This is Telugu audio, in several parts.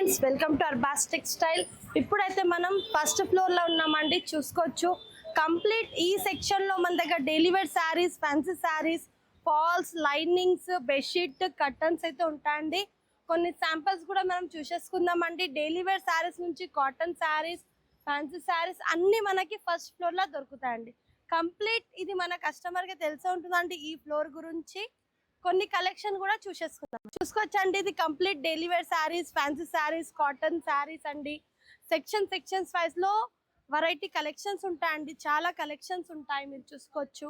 Friends, welcome to Arbaz textile. ఇప్పుడైతే మనం ఫస్ట్ ఫ్లోర్ లో ఉన్నామండి. చూసుకోవచ్చు కంప్లీట్ ఈ సెక్షన్ లో మన దగ్గర daily wear saris, fancy saris, falls, linings, bedsheet, curtains అయితే ఉంటాయండి. కొన్ని శాంపిల్స్ కూడా మనం చూసేసుకుందామండి. డైలీ వేర్ శారీస్ నుంచి కాటన్ శారీస్, ఫ్యాన్సీ శారీస్ అన్ని మనకి ఫస్ట్ ఫ్లోర్ లో దొరుకుతాయండి. కంప్లీట్ ఇది మన కస్టమర్ కి తెలిసే ఉంటుందండి. ఈ ఫ్లోర్ గురించి కొన్ని కలెక్షన్ కూడా చూసుకోవచ్చండి. ఇది complete daily wear saris, fancy saris, cotton saris అండి. సెక్షన్స్ వైజ్ లో వెరైటీ కలెక్షన్స్ ఉంటాయండి. చాలా కలెక్షన్స్ ఉంటాయి, మీరు చూసుకోవచ్చు.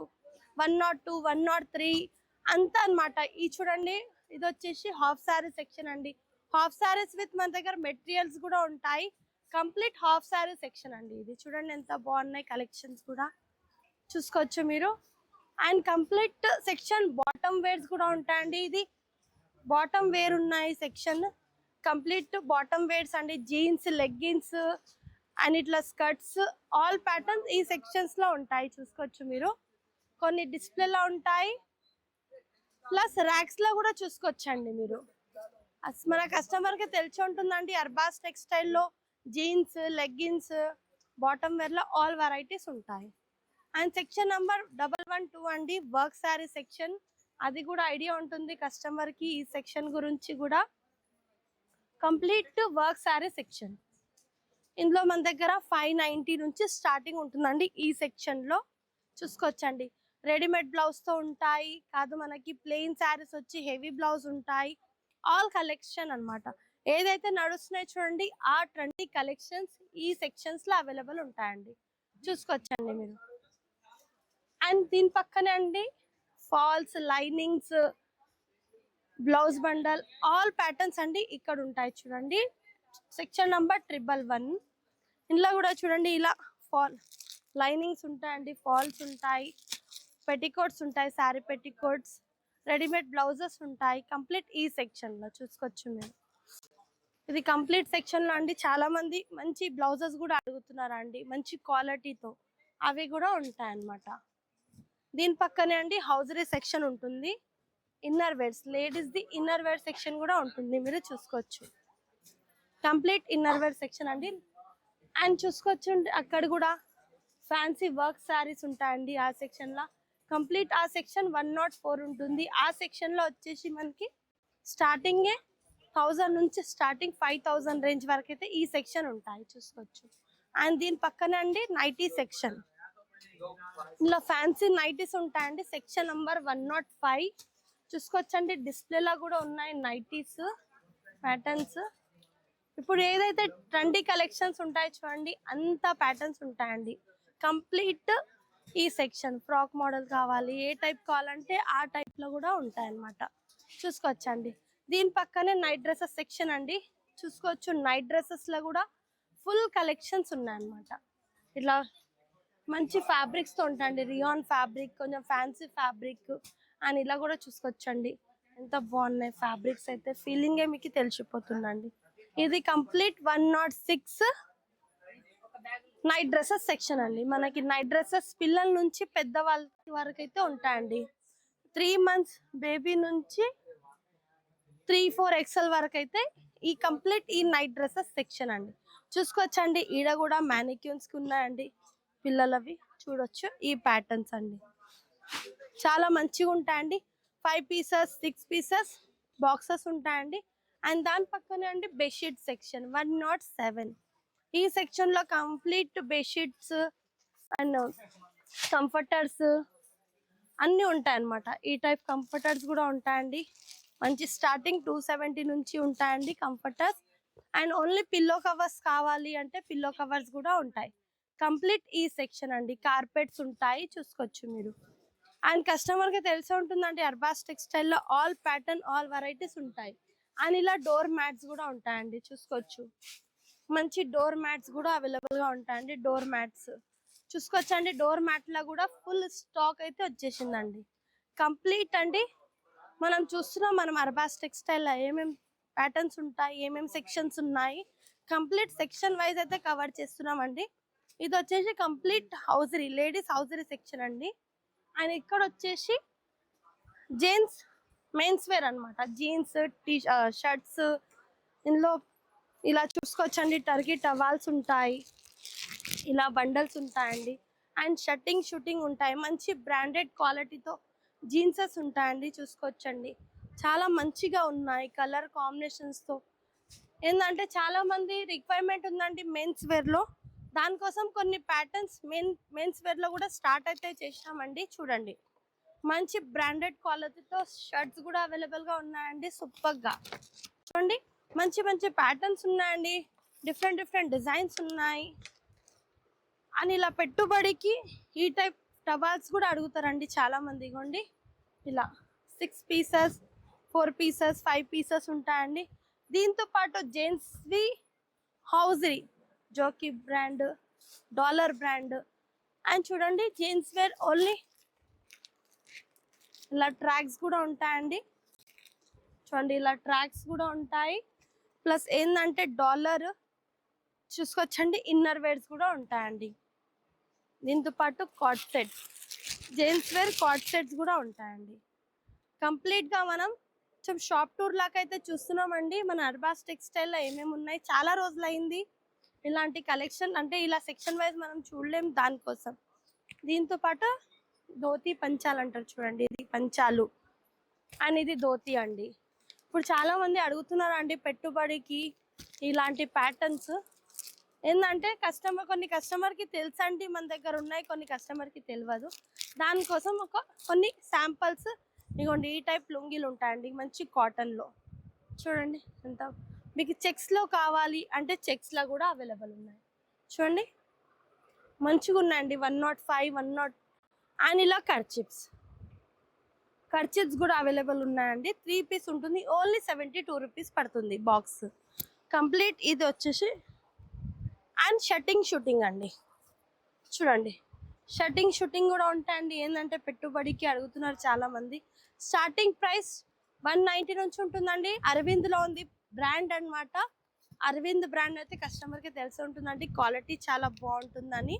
102, 103 అంతా అన్నమాట. ఈ చూడండి, ఇది వచ్చేసి హాఫ్ శారీ సెక్షన్ అండి. హాఫ్ శారీస్ విత్ మన దగ్గర మెటీరియల్స్ కూడా ఉంటాయి. కంప్లీట్ హాఫ్ శారీ సెక్షన్ అండి. ఇది చూడండి ఎంత బాగున్నాయి కలెక్షన్స్ కూడా చూసుకోవచ్చు మీరు. And complete section bottom wears కూడా ఉంటాయండి. ఇది బాటమ్ వేర్ ఉన్నాయి సెక్షన్. కంప్లీట్ బాటమ్ వేర్స్ అండి. జీన్స్, లెగ్గిన్స్ అండ్ ఇట్లా స్కర్ట్స్, ఆల్ ప్యాటర్న్స్ ఈ సెక్షన్స్ లో ఉంటాయి. చూసుకోవచ్చు మీరు. కొన్ని డిస్ప్లేలో ఉంటాయి, ప్లస్ ర్యాక్స్ లో కూడా చూసుకోవచ్చండి మీరు. మన కస్టమర్ కి తెలిసి ఉంటుందండి, అర్బాస్ టెక్స్టైల్ లో జీన్స్, లెగ్గిన్స్, బాటమ్ వేర్ లో ఆల్ వెరైటీస్ ఉంటాయి. అండ్ సెక్షన్ నంబర్ 112 అండి, వర్క్ శారీ సెక్షన్. అది కూడా ఐడియా ఉంటుంది కస్టమర్ కి ఈ సెక్షన్ గురించి కూడా. Complete work sari section. ఇందులో మన దగ్గర 590 నుంచి స్టార్టింగ్ ఉంటుందండి. ఈ సెక్షన్ లో చూసుకోవచ్చండి. రెడీమేడ్ బ్లౌజ్ తో ఉంటాయి, కాదు మనకి ప్లెయిన్ శారీస్ వచ్చి హెవీ బ్లౌజ్ ఉంటాయి. ఆల్ కలెక్షన్ అన్నమాట. ఏదైతే నడుస్తున్నాయి చూడండి, ఆ ట్రెండీ కలెక్షన్స్ ఈ సెక్షన్స్ లో అవైలబుల్ ఉంటాయండి. చూసుకోవచ్చండి మీరు. అండ్ దీని పక్కనే అండి falls, linings, blouse bundle, all patterns అండి ఇక్కడ ఉంటాయి చూడండి. Section number 111. ఇందులో కూడా చూడండి, ఇలా ఫాల్ లైనింగ్స్ ఉంటాయండి, ఫాల్స్ ఉంటాయి, పెట్టికోట్స్ ఉంటాయి, శారీ పెట్టికోట్స్, రెడీమేడ్ బ్లౌజెస్ ఉంటాయి. కంప్లీట్ ఈ సెక్షన్ లో చూసుకోవచ్చు మీరు. ఇది కంప్లీట్ సెక్షన్ లో అండి. చాలా మంది మంచి బ్లౌజెస్ కూడా అడుగుతున్నారండి, మంచి క్వాలిటీతో. అవి కూడా ఉంటాయి అన్నమాట. దీని పక్కనే అండి హౌజరీ సెక్షన్ ఉంటుంది. Inner wears, ladies the inner wear section కూడా ఉంటుంది, మీరు చూసుకోవచ్చు. కంప్లీట్ ఇన్నర్ వేర్ సెక్షన్ అండి. అండ్ చూసుకోవచ్చు అక్కడ కూడా ఫ్యాన్సీ వర్క్ శారీస్ ఉంటాయండి ఆ సెక్షన్ లో. కంప్లీట్ ఆ సెక్షన్ 104 ఉంటుంది. ఆ సెక్షన్ లో వచ్చేసి మనకి స్టార్టింగే 1000 నుంచి స్టార్టింగ్ 5000 రేంజ్ వరకు అయితే ఈ సెక్షన్ ఉంటాయి, చూసుకోవచ్చు. అండ్ దీని పక్కనే అండి నైటీ సెక్షన్. ఇందులో ఫ్యాన్సీ నైటీస్ ఉంటాయండి. సెక్షన్ నంబర్ 105 చూసుకోవచ్చండి. డిస్ప్లేలో కూడా ఉన్నాయి నైటీస్ ప్యాటర్న్స్. ఇప్పుడు ఏదైతే ట్రెండీ కలెక్షన్స్ ఉంటాయి చూడండి, అంత ప్యాటర్న్స్ ఉంటాయండి. కంప్లీట్ ఈ సెక్షన్. ఫ్రాక్ మోడల్ కావాలి, ఏ టైప్ కావాలంటే ఆ టైప్ లో కూడా ఉంటాయి అన్నమాట. చూసుకోవచ్చండి. దీని పక్కనే నైట్ డ్రెస్సెస్ సెక్షన్ అండి. చూసుకోవచ్చు, నైట్ డ్రెస్సెస్ లో కూడా ఫుల్ కలెక్షన్స్ ఉన్నాయి అన్నమాట. ఇట్లా మంచి ఫ్యాబ్రిక్స్ తో ఉంటాయండి. రియాన్ ఫ్యాబ్రిక్, కొంచెం ఫ్యాన్సీ ఫ్యాబ్రిక్ అని ఇలా కూడా చూసుకోవచ్చండి. ఎంత బాగున్నాయి ఫ్యాబ్రిక్స్ అయితే, ఫీలింగే మీకు తెలిసిపోతుందండి. ఇది కంప్లీట్ 106 నైట్ డ్రెస్సెస్ సెక్షన్ అండి. మనకి నైట్ డ్రెస్సెస్ పిల్లల నుంచి పెద్ద వాళ్ళ వరకు అయితే ఉంటాయండి. 3 months బేబీ నుంచి 3-4 XL వరకు అయితే ఈ కంప్లీట్ ఈ నైట్ డ్రెస్సెస్ సెక్షన్ అండి. చూసుకోవచ్చండి. ఈడ కూడా మ్యానిక్యూన్స్ ఉన్నాయండి పిల్లలవి, చూడొచ్చు. ఈ ప్యాటర్న్స్ అండి చాలా మంచిగా ఉంటాయండి. 5 pieces, 6 pieces బాక్సెస్ ఉంటాయండి. అండ్ దాని పక్కనే అండి బెడ్షీట్ సెక్షన్ 107. ఈ సెక్షన్ లో కంప్లీట్ బెడ్షీట్స్ అండ్ కంఫర్టర్స్ అన్ని ఉంటాయి అన్నమాట. ఈ టైప్ కంఫర్టర్స్ కూడా ఉంటాయండి. మంచి స్టార్టింగ్ 270 నుంచి ఉంటాయండి comforters. And only pillow covers కావాలి అంటే పిల్లో కవర్స్ కూడా ఉంటాయి. కంప్లీట్ ఈ సెక్షన్ అండి. కార్పెట్స్ ఉంటాయి, చూసుకోవచ్చు మీరు. అండ్ కస్టమర్ కి తెలిసే ఉంటుందండి, అర్బాస్ టెక్స్టైల్ లో ఆల్ ప్యాటర్న్, ఆల్ వెరైటీస్ ఉంటాయి. అండ్ ఇలా డోర్ మ్యాట్స్ కూడా ఉంటాయండి, చూసుకోవచ్చు. మంచి డోర్ మ్యాట్స్ కూడా అవైలబుల్ గా ఉంటాయండి. డోర్ మ్యాట్స్ చూసుకోవచ్చండి. డోర్ మ్యాట్ లో కూడా ఫుల్ స్టాక్ అయితే వచ్చేసిందండి. కంప్లీట్ అండి. మనం చూస్తున్నాం, మనం అర్బాస్ టెక్స్టైల్ లో ఏమేమి ప్యాటర్న్స్ ఉంటాయి, ఏమేమి సెక్షన్స్ ఉన్నాయి, కంప్లీట్ సెక్షన్ వైజ్ అయితే కవర్ చేస్తున్నామండి. ఇది వచ్చేసి complete hosiery, ladies hosiery section అండి. అండ్ ఇక్కడ వచ్చేసి జెంట్స్ మెన్స్ వేర్ అన్నమాట. జీన్స్, షర్ట్స్, ఇందులో ఇలా చూసుకోవచ్చండి, టర్కీ టవాల్స్ ఉంటాయి, ఇలా బండల్స్ ఉంటాయండి. అండ్ షూటింగ్ ఉంటాయి, మంచి బ్రాండెడ్ క్వాలిటీతో జీన్సెస్ ఉంటాయండి. చూసుకోవచ్చండి, చాలా మంచిగా ఉన్నాయి కలర్ కాంబినేషన్స్తో. ఏంటంటే చాలా మంది రిక్వైర్మెంట్ ఉందండి మెన్స్ వేర్లో, దానికోసం కొన్ని ప్యాటర్న్స్ మెన్స్ వేర్లో కూడా స్టార్ట్ అయితే చేసినామండి. చూడండి, మంచి బ్రాండెడ్ క్వాలిటీతో షర్ట్స్ కూడా అవైలబుల్గా ఉన్నాయండి. సూపర్గా చూడండి, మంచి మంచి ప్యాటర్న్స్ ఉన్నాయండి, డిఫరెంట్ డిజైన్స్ ఉన్నాయి. అని ఇలా పెట్టుబడికి ఈ టైప్ టవాల్స్ కూడా అడుగుతారండి చాలా మంది. ఇగోండి ఇలా 6 పీసెస్, 4 పీసెస్, 5 పీసెస్ ఉంటాయండి. దీంతో పాటు జెంట్స్వి hosiery, Jockey brand, dollar brand. And చూడండి, జెంట్స్ వేర్ ఓన్లీ ఇలా ట్రాక్స్ కూడా ఉంటాయండి. చూడండి, ఇలా ట్రాక్స్ కూడా ఉంటాయి. ప్లస్ ఏంటంటే డాలర్ చూసుకోవచ్చండి, ఇన్నర్ వేర్స్ కూడా ఉంటాయండి. దీంతో పాటు cot set, gents wear cot sets కూడా ఉంటాయండి. కంప్లీట్గా మనం షాప్ టూర్ లాగా అయితే చూస్తున్నామండి. మన అర్బాస్ టెక్స్టైల్లో ఏమేమి ఉన్నాయి, చాలా రోజులు అయింది ఇలాంటి కలెక్షన్, అంటే ఇలా సెక్షన్ వైజ్ మనం చూడలేం, దానికోసం. దీంతో పాటు ధోతి పంచాలు అంటారు చూడండి, ఇది పంచాలు అండ్ ఇది ధోతి అండి. ఇప్పుడు చాలా మంది అడుగుతున్నారు అండి పెట్టుబడికి ఇలాంటి ప్యాటర్న్స్. ఏంటంటే కొన్ని కస్టమర్కి తెలుసు అండి మన దగ్గర ఉన్నాయి, కొన్ని కస్టమర్కి తెలియదు. దానికోసం కొన్ని శాంపల్స్ ఇగోండి, ఈ టైప్ లుంగీలు ఉంటాయండి మంచి కాటన్లో. చూడండి ఎంత, మీకు చెక్స్లో కావాలి అంటే చెక్స్లో కూడా అవైలబుల్ ఉన్నాయి. చూడండి మంచిగా ఉన్నాయండి, 105, 100. అండ్ ఇలా కర్చిప్స్ కూడా అవైలబుల్ ఉన్నాయండి. 3 పీస్ ఉంటుంది, ఓన్లీ 72 రూపీస్ పడుతుంది బాక్స్ కంప్లీట్. ఇది వచ్చేసి అండ్ షూటింగ్ అండి. చూడండి, షూటింగ్ కూడా ఉంటాయండి. ఏంటంటే పెట్టుబడికి అడుగుతున్నారు చాలా మంది. స్టార్టింగ్ ప్రైస్ 190 నుంచి ఉంటుందండి. అరవింద్లో ఉంది బ్రాండ్ అన్నమాట. అరవింద్ బ్రాండ్ అయితే కస్టమర్కి తెలిసి ఉంటుందండి, క్వాలిటీ చాలా బాగుంటుందని.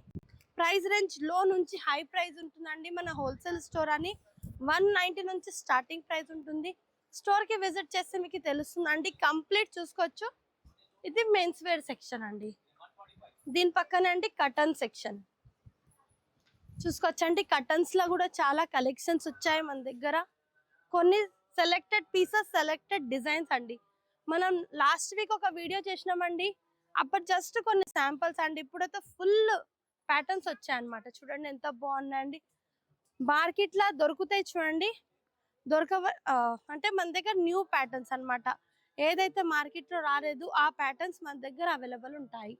ప్రైస్ రేంజ్ లో నుంచి హై ప్రైస్ ఉంటుందండి. మన హోల్సేల్ స్టోర్ అని 190 నుంచి స్టార్టింగ్ ప్రైస్ ఉంటుంది. స్టోర్కి విజిట్ చేస్తే మీకు తెలుస్తుందండి, కంప్లీట్ చూసుకోవచ్చు. ఇది మెన్స్ వేర్ సెక్షన్ అండి. దీని పక్కనే అండి కటన్ సెక్షన్ చూసుకోవచ్చండి. కటన్స్లో కూడా చాలా కలెక్షన్స్ వచ్చాయి మన దగ్గర. కొన్ని సెలెక్టెడ్ పీసెస్, సెలెక్టెడ్ డిజైన్స్ అండి. మనం లాస్ట్ వీక్ ఒక వీడియో చేసినామండి, అప్పుడు జస్ట్ కొన్ని శాంపిల్స్ అండి. ఇప్పుడైతే ఫుల్ ప్యాటర్న్స్ వచ్చాయన్నమాట. చూడండి ఎంత బాగున్నాయండి. మార్కెట్లో దొరుకుతాయి చూడండి, అంటే మన దగ్గర న్యూ ప్యాటర్న్స్ అన్నమాట. ఏదైతే మార్కెట్లో రాలేదు ఆ ప్యాటర్న్స్ మన దగ్గర అవైలబుల్ ఉంటాయి.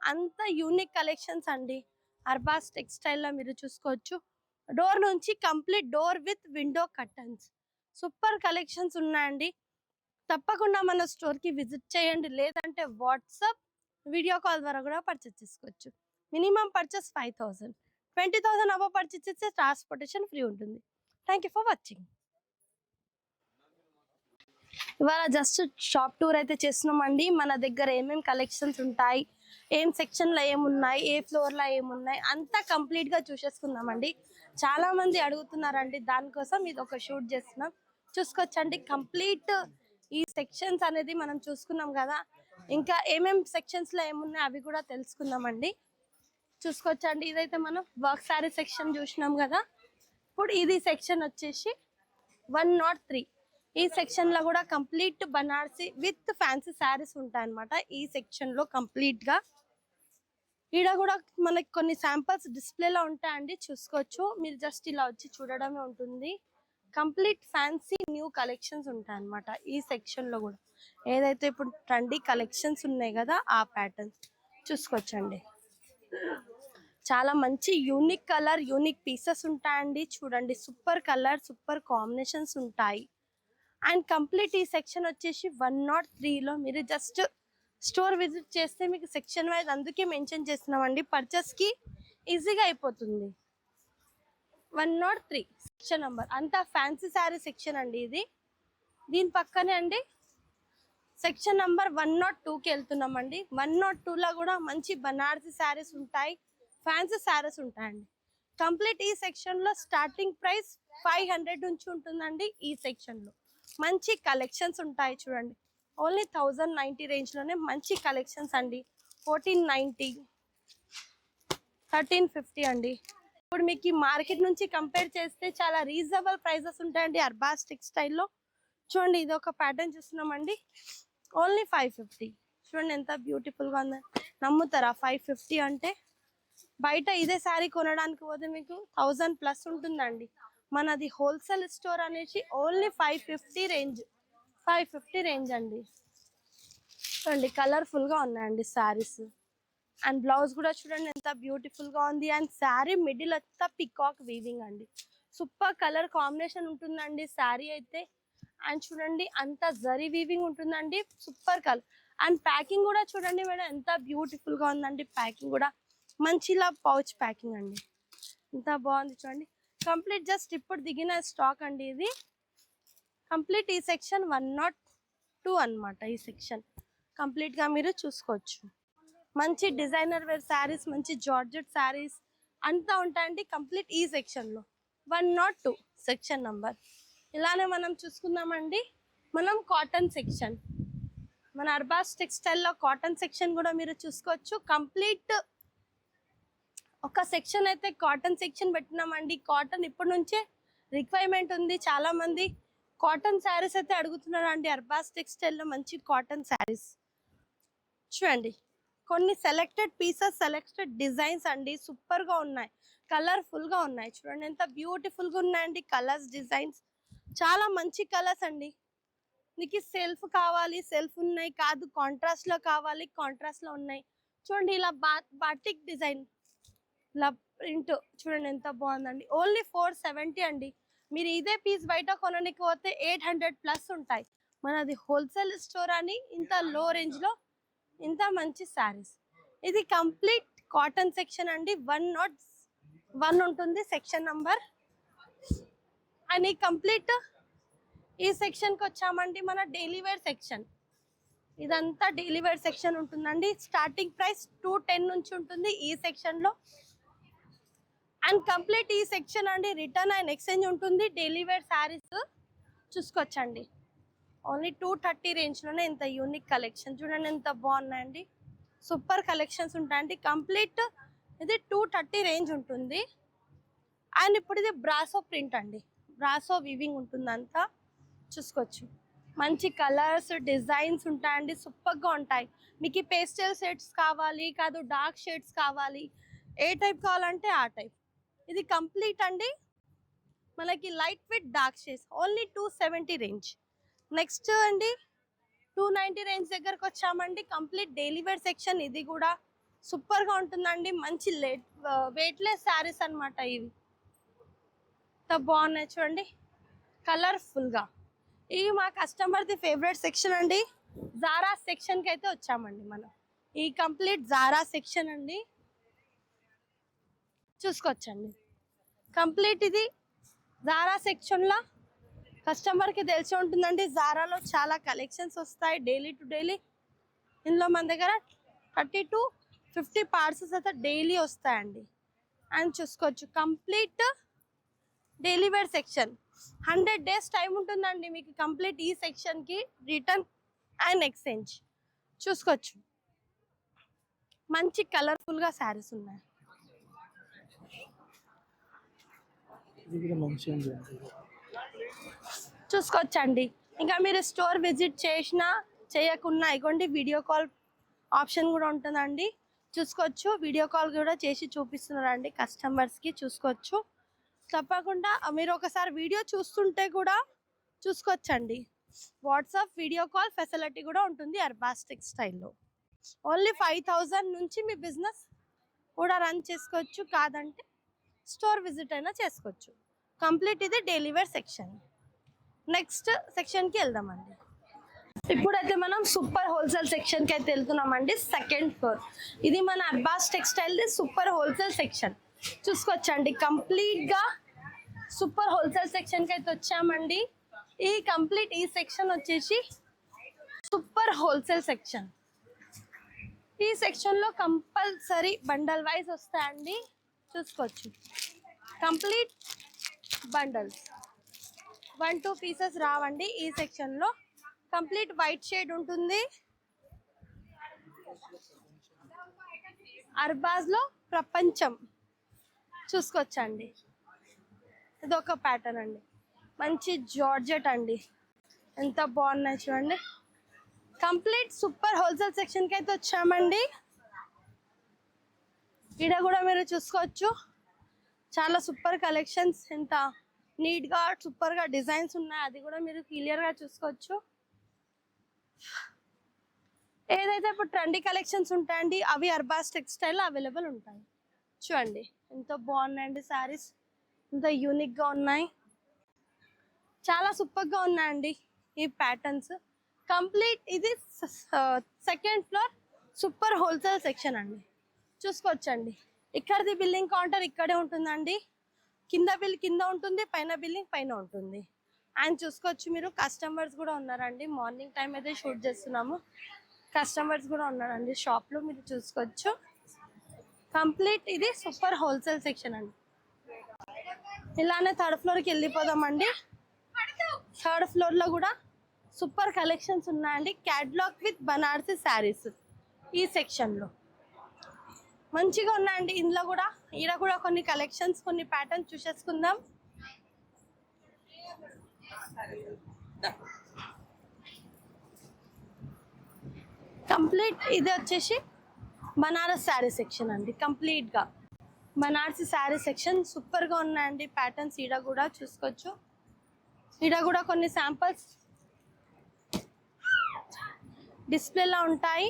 అంత యూనిక్ కలెక్షన్స్ అండి అర్బాస్ టెక్స్టైల్లో మీరు చూసుకోవచ్చు. డోర్ నుంచి complete door with window curtains, super collections ఉన్నాయండి. తప్పకుండా మన స్టోర్కి విజిట్ చేయండి, లేదంటే వాట్సాప్ వీడియో కాల్ ద్వారా కూడా పర్చేస్ చేసుకోవచ్చు. మినిమం పర్చేస్ 5,000, 20,000 అబవ్ పర్చేస్ చేస్తే ట్రాన్స్పోర్టేషన్ ఫ్రీ ఉంటుంది. Thank you for watching. ఇవాళ జస్ట్ షాప్ టూర్ అయితే చేస్తున్నామండి. మన దగ్గర ఏమేమి కలెక్షన్స్ ఉంటాయి, ఏం సెక్షన్లో ఏమున్నాయి, ఏ ఫ్లోర్లో ఏమున్నాయి, అంతా కంప్లీట్గా చూసేసుకుందామండి. చాలా మంది అడుగుతున్నారండి, దానికోసం ఇది ఒక షూట్ చేస్తున్నాం. చూసుకోవచ్చండి, కంప్లీట్ ఈ సెక్షన్స్ అనేది మనం చూసుకున్నాం కదా. ఇంకా ఏమేం సెక్షన్స్లో ఏమున్నాయి అవి కూడా తెలుసుకుందామండి. చూసుకోవచ్చండి, ఇదైతే మనం వర్క్ శారీ సెక్షన్ చూసినాం కదా. ఇప్పుడు ఇది సెక్షన్ వచ్చేసి 103. ఈ సెక్షన్లో కూడా complete Banarasi with fancy saris ఉంటాయన్నమాట. ఈ సెక్షన్లో కంప్లీట్గా ఈడ కూడా మనకి కొన్ని శాంపిల్స్ డిస్ప్లేలో ఉంటాయండి, చూసుకోవచ్చు. మీరు జస్ట్ ఇలా వచ్చి చూడడమే ఉంటుంది. కంప్లీట్ ఫ్యాన్సీ న్యూ కలెక్షన్స్ ఉంటాయన్నమాట ఈ సెక్షన్లో కూడా. ఏదైతే ఇప్పుడు ట్రెండీ కలెక్షన్స్ ఉన్నాయి కదా ఆ ప్యాటర్న్స్ చూసుకోవచ్చండి. చాలా మంచి యూనిక్ కలర్, యూనిక్ పీసెస్ ఉంటాయండి. చూడండి, సూపర్ కలర్, సూపర్ కాంబినేషన్స్ ఉంటాయి. అండ్ కంప్లీట్ ఈ సెక్షన్ వచ్చేసి 103లో మీరు జస్ట్ స్టోర్ విజిట్ చేస్తే మీకు సెక్షన్ వైజ్ అందుకే మెన్షన్ చేస్తున్నామండి, పర్చేస్కి ఈజీగా అయిపోతుంది. 103 సెక్షన్ నెంబర్ అంతా ఫ్యాన్సీ శారీ సెక్షన్ అండి ఇది. దీని పక్కనే అండి సెక్షన్ నెంబర్ 102కి వెళ్తున్నామండి. 102లో కూడా మంచి బనారసి శారీస్ ఉంటాయి, ఫ్యాన్సీ శారీస్ ఉంటాయండి. కంప్లీట్ ఈ సెక్షన్లో స్టార్టింగ్ ప్రైస్ 500 నుంచి ఉంటుందండి. ఈ సెక్షన్లో మంచి కలెక్షన్స్ ఉంటాయి చూడండి. ఓన్లీ 1090 రేంజ్లోనే మంచి కలెక్షన్స్ అండి. 1490, 1350 అండి. ఇప్పుడు మీకు ఈ మార్కెట్ నుంచి కంపేర్ చేస్తే చాలా రీజనబుల్ ప్రైజెస్ ఉంటాయండి అర్బాస్ టెక్స్టైల్లో. చూడండి ఇది ఒక ప్యాటర్న్ చూస్తున్నామండి, ఓన్లీ 550. చూడండి ఎంత బ్యూటిఫుల్గా ఉందో. నమ్ముతారా 550 అంటే? బయట ఇదే శారీ కొనడానికి పోతే మీకు 1000+ ఉంటుందండి. మనది హోల్సేల్ స్టోర్ అనేసి ఓన్లీ 550 రేంజ్ అండి. చూడండి కలర్ఫుల్గా ఉన్నాయండి శారీస్. అండ్ బ్లౌజ్ కూడా చూడండి ఎంత బ్యూటిఫుల్గా ఉంది. అండ్ శారీ మిడిల్ అంతా పికాక్ వీవింగ్ అండి. సూపర్ కలర్ కాంబినేషన్ ఉంటుందండి శారీ అయితే. అండ్ చూడండి అంత జరీ వీవింగ్ ఉంటుందండి, సూపర్ కలర్. అండ్ ప్యాకింగ్ కూడా చూడండి మేడం ఎంత బ్యూటిఫుల్గా ఉందండి. ప్యాకింగ్ కూడా మంచిలా పౌచ్ ప్యాకింగ్ అండి, ఎంత బాగుంది చూడండి. కంప్లీట్ జస్ట్ ఇప్పుడు దిగిన స్టాక్ అండి ఇది. కంప్లీట్ ఈ సెక్షన్ 102 అన్నమాట. ఈ సెక్షన్ కంప్లీట్గా మీరు చూసుకోవచ్చు. మంచి డిజైనర్ వేర్ శారీస్, మంచి జార్జెట్ శారీస్ అంతా ఉంటాయండి కంప్లీట్ ఈ సెక్షన్లో. 102 సెక్షన్ నంబర్. ఇలానే మనం చూసుకుందామండి, మనం కాటన్ సెక్షన్, మన అర్బాస్ టెక్స్టైల్లో కాటన్ సెక్షన్ కూడా మీరు చూసుకోవచ్చు. కంప్లీట్ ఒక సెక్షన్ అయితే కాటన్ సెక్షన్ పెట్టినామండి. కాటన్ ఇప్పటి నుంచే రిక్వైర్మెంట్ ఉంది, చాలా మంది కాటన్ శారీస్ అయితే అడుగుతున్నారు అండి అర్బాస్ టెక్స్టైల్లో. మంచి కాటన్ శారీస్ చూడండి, కొన్ని సెలెక్టెడ్ పీసెస్, సెలెక్టెడ్ డిజైన్స్ అండి, సూపర్గా ఉన్నాయి, కలర్ఫుల్గా ఉన్నాయి. చూడండి ఎంత బ్యూటిఫుల్గా ఉన్నాయండి కలర్స్, డిజైన్స్ చాలా మంచి కలర్స్ అండి. మీకు సెల్ఫ్ కావాలి, సెల్ఫ్ ఉన్నాయి, కాదు కాంట్రాస్ట్లో కావాలి, కాంట్రాస్ట్లో ఉన్నాయి. చూడండి ఇలా బాటిక్ డిజైన్, ఇలా ప్రింట్ చూడండి ఎంత బాగుందండి. ఓన్లీ 470 అండి. మీరు ఇదే పీస్ బయట కొనడానికి పోతే 800+ ఉంటాయి. మనది హోల్సేల్ స్టోర్ అని ఇంత లో రేంజ్లో ఇంత మంచి శారీస్. ఇది కంప్లీట్ కాటన్ సెక్షన్ అండి, 101 ఉంటుంది సెక్షన్ నంబర్. అండ్ ఈ కంప్లీట్ ఈ సెక్షన్కి వచ్చామండి, మన డైలీ వేర్ సెక్షన్. ఇదంతా డైలీ వేర్ సెక్షన్ ఉంటుందండి. స్టార్టింగ్ ప్రైస్ 210 నుంచి ఉంటుంది ఈ సెక్షన్లో. అండ్ కంప్లీట్ ఈ సెక్షన్ అండి రిటర్న్ అండ్ ఎక్స్చేంజ్ ఉంటుంది. డైలీ వేర్ శారీస్ చూసుకోవచ్చండి. ఓన్లీ 230 రేంజ్లోనే ఇంత యూనిక్ కలెక్షన్ చూడండి ఎంత బాగున్నాయండి. సూపర్ కలెక్షన్స్ ఉంటాయండి. కంప్లీట్ ఇది 230 రేంజ్ ఉంటుంది. అండ్ ఇప్పుడు ఇది బ్రాసో ప్రింట్ అండి, బ్రాసో వీవింగ్ ఉంటుంది అంతా చూసుకోవచ్చు. మంచి కలర్స్, డిజైన్స్ ఉంటాయండి, సూపర్గా ఉంటాయి. మీకు ఈ పేస్టల్ షేడ్స్ కావాలి, కాదు డార్క్ షేడ్స్ కావాలి, ఏ టైప్ కావాలంటే ఆ టైప్. ఇది కంప్లీట్ అండి మనకి light with dark shades, only 270 range. Next అండి 290 రేంజ్ దగ్గరకు వచ్చామండి. కంప్లీట్ డైలీ వేర్ సెక్షన్, ఇది కూడా సూపర్గా ఉంటుందండి. మంచి వెయిట్లెస్ శారీస్ అనమాట ఇవి, ఎంత బాగున్నాయి చూడండి కలర్ఫుల్గా. ఇవి మా కస్టమర్ది ఫేవరెట్ సెక్షన్ అండి. జారా సెక్షన్కి అయితే వచ్చామండి మనం. ఈ కంప్లీట్ జారా సెక్షన్ అండి చూసుకోవచ్చండి. కంప్లీట్ ఇది జారా సెక్షన్లో కస్టమర్కి తెలిసి ఉంటుందండి. జారాలో చాలా కలెక్షన్స్ వస్తాయి డైలీ టు డైలీ. ఇందులో మన దగ్గర 30 to 50 పార్సల్స్ అయితే డైలీ వస్తాయండి. అండ్ చూసుకోవచ్చు complete daily wear section. 100 days time ఉంటుందండి మీకు కంప్లీట్ ఈ సెక్షన్కి రిటర్న్ అండ్ ఎక్స్చేంజ్ చూసుకోవచ్చు. మంచి కలర్ఫుల్గా శారీస్ ఉన్నాయి. చూసుకోవచ్చండి. ఇంకా మీరు స్టోర్ విజిట్ చేసినా చేయకున్నా ఇగోండి వీడియో కాల్ ఆప్షన్ కూడా ఉంటుందండి, చూసుకోవచ్చు. వీడియో కాల్ కూడా చేసి చూపిస్తున్నారండి కస్టమర్స్కి, చూసుకోవచ్చు. తప్పకుండా మీరు ఒకసారి వీడియో చూస్తుంటే కూడా చూసుకోవచ్చండి. వాట్సాప్ వీడియో కాల్ ఫెసిలిటీ కూడా ఉంటుంది అర్బాస్ టెక్స్టైల్లో. ఓన్లీ 5000 నుంచి మీ బిజినెస్ కూడా రన్ చేసుకోవచ్చు, కాదంటే స్టోర్ విజిట్ అయినా చేసుకోవచ్చు. కంప్లీట్ ఇది డైలీ వేర్ సెక్షన్. నెక్స్ట్ సెక్షన్కి వెళ్దామండి. ఇప్పుడైతే మనం సూపర్ హోల్సేల్ సెక్షన్కి అయితే వెళ్తున్నామండి. సెకండ్ ఫ్లోర్ ఇది మన అర్బాస్ టెక్స్టైల్ది సూపర్ హోల్సేల్ సెక్షన్ చూసుకోవచ్చండి. కంప్లీట్గా సూపర్ హోల్సేల్ సెక్షన్కి అయితే వచ్చామండి. ఈ కంప్లీట్ ఈ సెక్షన్ వచ్చేసి సూపర్ హోల్సేల్ సెక్షన్. ఈ సెక్షన్లో కంపల్సరీ బండల్ వైజ్ వస్తాయండి, చూసుకోవచ్చు. కంప్లీట్ బండల్స్, 1-2 పీసెస్ రావండి ఈ సెక్షన్లో. కంప్లీట్ వైట్ షేడ్ ఉంటుంది. అర్బాజ్ లో ప్రపంచం చూసుకోవచ్చండి. ఇది ఒక ప్యాటర్న్ అండి, మంచి జార్జెట్ అండి, ఎంత బాగున్నాయి చూడండి. కంప్లీట్ సూపర్ హోల్సేల్ సెక్షన్ కి అయితే వచ్చామండి. ఇక్కడ కూడా మీరు చూసుకోవచ్చు, చాలా సూపర్ కలెక్షన్స్, ఎంత నీట్ గా సూపర్ గా డిజైన్స్ ఉన్నాయి, అది కూడా మీరు క్లియర్ గా చూసుకోవచ్చు. ఏదైతే ఇప్పుడు ట్రెండీ కలెక్షన్స్ ఉంటాయండి అవి అర్బాస్ టెక్స్టైల్ అవైలబుల్ ఉంటాయి. చూడండి ఎంత బాగున్నాయండి శారీస్, ఎంత యూనిక్ గా ఉన్నాయి, చాలా సూపర్ గా ఉన్నాయండి ఈ ప్యాటర్న్స్. కంప్లీట్ ఇది second floor super wholesale section అండి, చూసుకోవచ్చండి. ఇక్కడది బిల్లింగ్ కౌంటర్ ఇక్కడే ఉంటుందండి, కింద బిల్ కింద ఉంటుంది, పైన బిల్లింగ్ పైన ఉంటుంది. అండ్ చూసుకోవచ్చు మీరు కస్టమర్స్ కూడా ఉన్నారండి, మార్నింగ్ టైం అయితే షూట్ చేస్తున్నాము, కస్టమర్స్ కూడా ఉన్నారండి షాప్ లో, మీరు చూసుకోవచ్చు. కంప్లీట్ ఇది సూపర్ హోల్సేల్ సెక్షన్ అండి. ఇలానే థర్డ్ ఫ్లోర్ కి వెళ్ళిపోదామండి. థర్డ్ ఫ్లోర్ లో కూడా సూపర్ కలెక్షన్స్ ఉన్నాయండి, క్యాటలాగ్ విత్ బనారసి శారీస్. ఈ సెక్షన్ లో మంచిగా ఉన్నాయండి. ఇందులో కూడా ఈడ కూడా కొన్ని కలెక్షన్స్, కొన్ని ప్యాటర్న్స్ చూసేసుకుందాం. కంప్లీట్ ఇది వచ్చేసి బనారస్ శారీ సెక్షన్ అండి, కంప్లీట్ గా బనారసి శారీ సెక్షన్ సూపర్ గా ఉన్నాయండి ప్యాటర్న్స్. ఈడ కూడా చూసుకోవచ్చు, ఈడ కూడా కొన్ని శాంపిల్స్ డిస్ప్లేలో ఉంటాయి.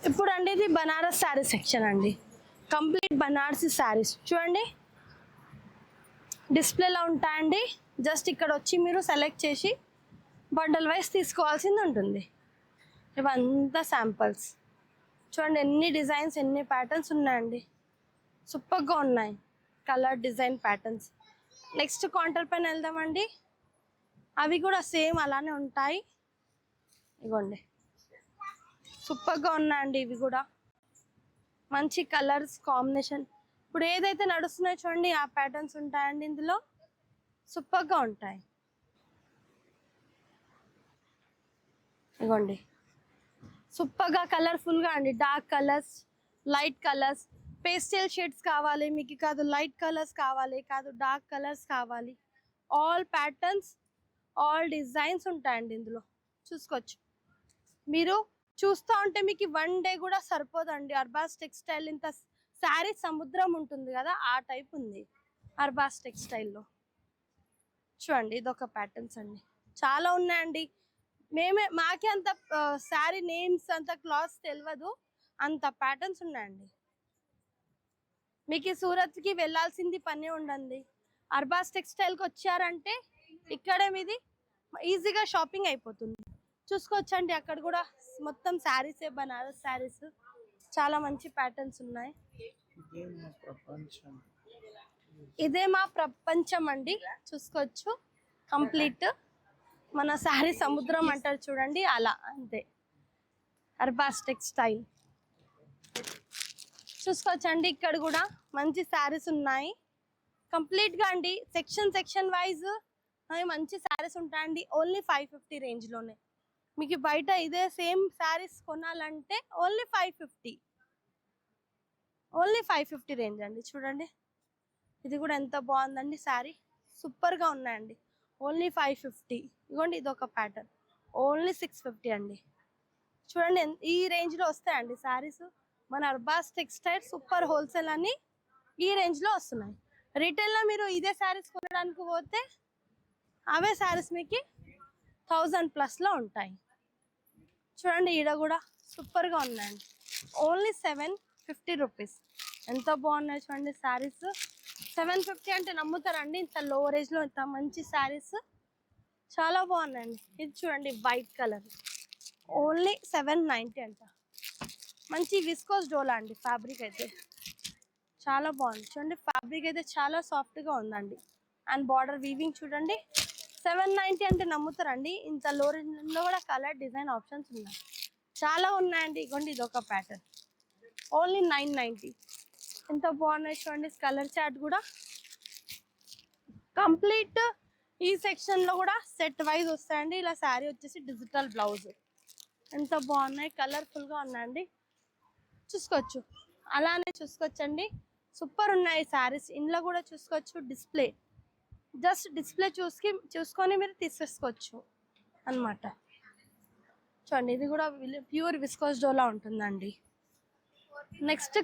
ఇప్పుడు అండి ఇది బనారస్ శారీ సెక్షన్ అండి, కంప్లీట్ బనారసి శారీస్ చూడండి డిస్ప్లేలో ఉంటాయండి. జస్ట్ ఇక్కడ వచ్చి మీరు సెలెక్ట్ చేసి బండల్ వైజ్ తీసుకోవాల్సింది ఉంటుంది. ఇవంతా శాంపిల్స్ చూడండి, ఎన్ని డిజైన్స్ ఎన్ని ప్యాటర్న్స్ ఉన్నాయండి, సూపర్గా ఉన్నాయి colour design patterns. Next counter పైన వెళ్దామండి, అవి కూడా సేమ్ అలానే ఉంటాయి. ఇగోండి సూపర్గా ఉన్నాయండి, ఇవి కూడా మంచి కలర్స్ కాంబినేషన్. ఇప్పుడు ఏదైతే నడుస్తున్నాయో చూడండి ఆ ప్యాటర్న్స్ ఉంటాయండి ఇందులో, సూపర్గా ఉంటాయి. ఇగోండి సూపర్గా కలర్ఫుల్గా అండి, dark colours, light colours, pastel shades కావాలి మీకు, కాదు లైట్ కలర్స్ కావాలి, కాదు డార్క్ కలర్స్ కావాలి, ఆల్ ప్యాటర్న్స్ ఆల్ డిజైన్స్ ఉంటాయండి ఇందులో, చూసుకోవచ్చు. మీరు చూస్తూ ఉంటే మీకు వన్ డే కూడా సరిపోదండి. అర్బాస్ టెక్స్టైల్ ఇంత శారీ సముద్రం ఉంటుంది కదా, ఆ టైప్ ఉంది అర్బాస్ టెక్స్టైల్లో. చూడండి ఇదొక ప్యాటర్న్స్ అండి, చాలా ఉన్నాయండి. మాకే అంత శారీ నేమ్స్ అంత క్లాత్స్ తెలియదు, అంత ప్యాటర్న్స్ ఉన్నాయండి. మీకు ఈ సూరత్కి వెళ్ళాల్సింది పని ఉండండి, అర్బాస్ టెక్స్టైల్కి వచ్చారంటే ఇక్కడే మీది ఈజీగా షాపింగ్ అయిపోతుంది. చూసుకోవచ్చండి అక్కడ కూడా మొత్తం శారీసే, బనారస్ శారీస్, చాలా మంచి ప్యాటర్న్స్ ఉన్నాయి. ఇదే మా ప్రపంచం అండి, చూసుకోవచ్చు. కంప్లీట్ మన శారీ సముద్రం అంటారు చూడండి, అలా అంతే అర్బాస్ టెక్స్టైల్. చూసుకోవచ్చండి ఇక్కడ కూడా మంచి శారీస్ ఉన్నాయి కంప్లీట్గా అండి, సెక్షన్ వైజ్ మంచి శారీస్ ఉంటాయండి. ఓన్లీ 550 రేంజ్లోనే మీకు బయట ఇదే సేమ్ శారీస్ కొనాలంటే ఓన్లీ 550 రేంజ్ అండి. చూడండి ఇది కూడా ఎంత బాగుందండి శారీ, సూపర్గా ఉన్నాయండి. ఓన్లీ 550. ఇదిగోండి ఇది ఒక ప్యాటర్న్, ఓన్లీ 650 అండి. చూడండి ఈ రేంజ్లో వస్తాయండి శారీస్. మన అర్బాస్ టెక్స్టైల్ సూపర్ హోల్సేల్ అని ఈ రేంజ్లో వస్తున్నాయి. రీటైల్లో మీరు ఇదే శారీస్ కొనడానికి పోతే అవే శారీస్ మీకు 1000+ ఉంటాయి. చూడండి ఈడ కూడా సూపర్గా ఉన్నాయండి, ఓన్లీ 750 రూపీస్. ఎంత బాగున్నాయి చూడండి శారీస్. 750 అంటే నమ్ముతారండి, ఇంత లో రేంజ్లో ఇంత మంచి శారీస్ చాలా బాగున్నాయండి. ఇది చూడండి వైట్ కలర్, ఓన్లీ 790 అంట. మంచి విస్కోస్ డోలా అండి, ఫ్యాబ్రిక్ అయితే చాలా బాగుంది. చూడండి ఫ్యాబ్రిక్ అయితే చాలా సాఫ్ట్గా ఉందండి. అండ్ బార్డర్ వీవింగ్ చూడండి, 790 అంటే నమ్ముతారండి, ఇంత లో రేంజ్లో కూడా కలర్ డిజైన్ ఆప్షన్స్ ఉన్నాయి. చాలా ఉన్నాయండి. ఇగోండి ఇది ఒక ప్యాటర్న్, ఓన్లీ 990. ఎంత బాగున్నాయి చూడండి. కలర్ చార్ట్ కూడా కంప్లీట్. ఈ సెక్షన్ లో కూడా సెట్ వైజ్ వస్తాయండి. ఇలా శారీ వచ్చేసి డిజిటల్ బ్లౌజ్. ఎంత బాగున్నాయి, కలర్ఫుల్ గా ఉన్నాయండి. చూసుకోవచ్చు, అలానే చూసుకోవచ్చండి. సూపర్ ఉన్నాయి శారీస్. ఇంట్లో కూడా చూసుకోవచ్చు. డిస్ప్లే, జస్ట్ డిస్ప్లే చూసుకొని మీరు తీసేసుకోవచ్చు అన్నమాట. చూడండి ఇది కూడా ప్యూర్ విస్కోస్ డోలా ఉంటుందండి. నెక్స్ట్